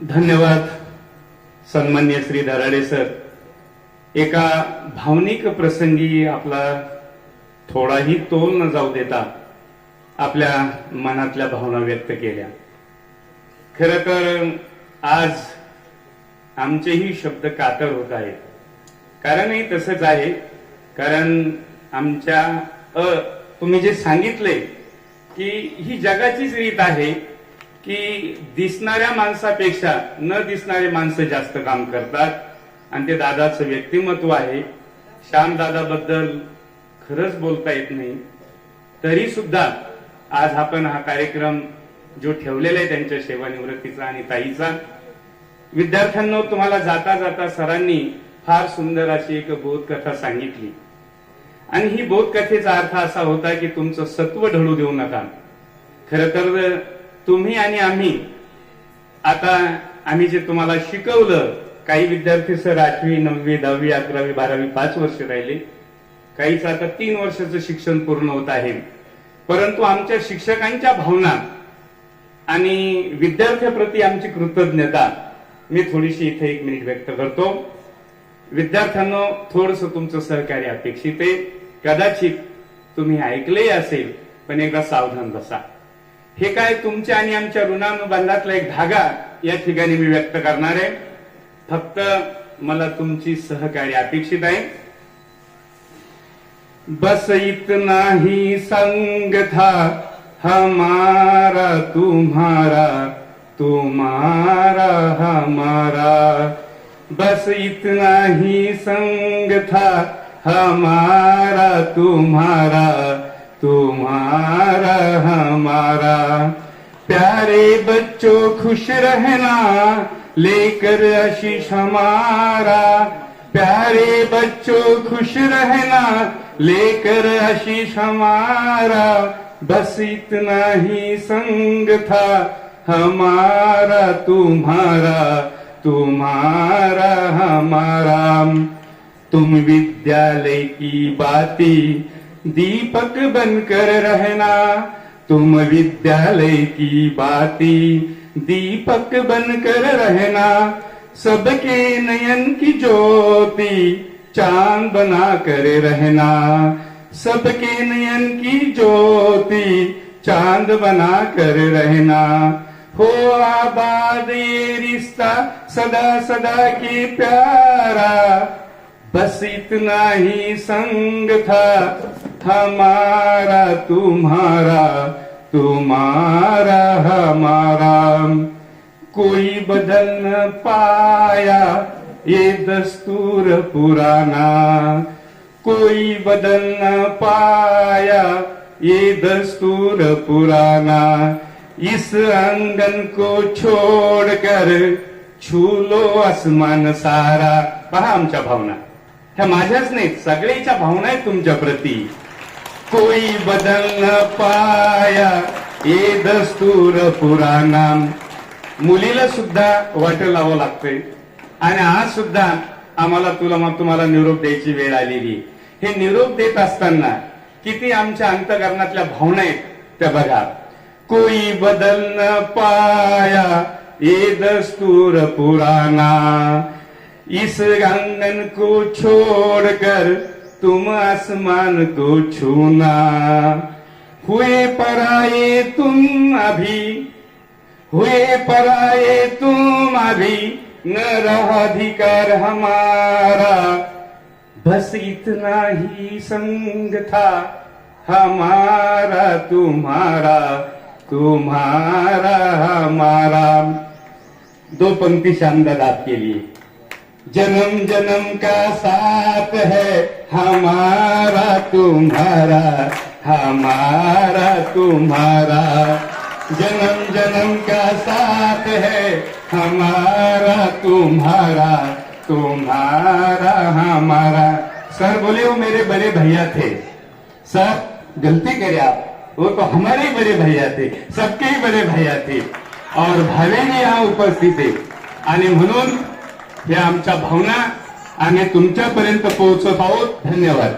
धन्यवाद सन्मान्य श्री दराडे सर. एका भावनिक प्रसंगी आपला थोडाही तोल न जाऊ देता आपल्या मनातल्या भावना व्यक्त केल्या. खरं तर आज आमचेही शब्द कातर होत आहेत. कारणही तसंच आहे. कारण आमच्या तुम्ही जे सांगितले की ही जगाचीच रीत आहे की दिसणाऱ्या माणसापेक्षा न दिसणारे माणसं जास्त काम करतात आणि ते दादाचं व्यक्तिमत्व आहे. श्याम दादाबद्दल खरंच बोलता येत नाही. तरी सुद्धा आज आपण हा कार्यक्रम जो ठेवलेला आहे त्यांच्या सेवानिवृत्तीचा आणि ताईचा, विद्यार्थ्यांना तुम्हाला जाता जाता सरांनी फार सुंदर अशी एक बोधकथा सांगितली आणि ही बोधकथेचा अर्थ असा होता की तुमचं सत्व ढळू देऊ नका. खरं तर तुम्ही आणि आम्ही जे तुम्हाला शिकवलं, काही विद्यार्थी सर 8वी 9वी 10वी 11वी 12वी 5 वर्ष राहिले, काहीच आता 3 वर्षाचं शिक्षण पूर्ण होत आहे. परंतु आमच्या शिक्षकांच्या भावना आणि विद्यार्थ्याप्रती आमची कृतज्ञता मी थोडीशी इथे 1 मिनिट व्यक्त करतो. विद्यार्थ्यांनो, थोडस तुमचं सहकार्य अपेक्षित आहे. कदाचित तुम्ही ऐकले असेल, पण एकदा सावधान बसा. हे काय तुमच्या आणि आमच्या ऋणानुबंधातला एक धागा या ठिकाणी मी व्यक्त करणार आहे. फक्त मला तुमची सहकार्य अपेक्षित आहे. बस इतना ही संग था हमारा तुम्हारा, तुम्हारा हमारा. बस इतना ही संग था हमारा तुम्हारा, तुम्हारा हमारा. प्यारे बच्चों खुश रहना लेकर आशीष हमारा. प्यारे बच्चों खुश रहना लेकर आशीष हमारा. बस इतना ही संग था हमारा तुम्हारा, तुम्हारा हमारा. तुम विद्यालय की बातें दीपक बनकर रहना. तुम विद्यालय की बातें दीपक बनकर रहना. सबके नयन की ज्योति चांद बना कर रहना. सबके नयन की ज्योति चांद बना कर रहना. हो आबाद ये रिश्ता सदा सदा की प्यारा. बस इतना ही संग था हमारा तुम्हारा, तुम्हारा हमारा. कोई बदल न पाया ये दस्तूर पुराना. कोई बदल न पाया ये दस्तूर पुराना. इस आंगन को छोड़कर छू लो आसमान सारा. पहा आमच्या भावना, ह्या माझ्याच नाहीत, सगळ्याच्या भावना आहेत तुमच्या प्रती. कोई बदल न पाया ये दस्तूर पुराना. मुलीला सुद्धा वाट लावावं लागतंय आणि आज सुद्धा आम्हाला तुम्हाला निरोप द्यायची वेळ आलेली. हे निरोप देत असताना किती आमच्या अंतःकरणातल्या भावना आहेत त्या बघा. कोई बदल न पाया ये दस्तूर पुराना. इस आंगन को छोड़कर तुम आसमान को छूना. हुए पराये तुम अभी, हुए पराये तुम अभी, न रहा अधिकार हमारा. बस इतना ही संग था हमारा तुम्हारा, तुम्हारा हमारा. 2 पंक्ति शानदार आपके लिए. जन्म जन्म का साथ है हमारा तुम्हारा, हमारा तुम्हारा. जन्म जन्म का साथ है हमारा तुम्हारा, तुम्हारा हमारा. सर बोले वो मेरे बड़े भैया थे. सर गलती करे आप, वो तो हमारे ही बड़े भैया थे, सबके ही बड़े भैया थे और भावेने यहाँ उपस्थित आहे. आणि म्हणून या आमच्या भावना आम्ही तुमच्यापर्यंत पोहोचत आहोत. धन्यवाद.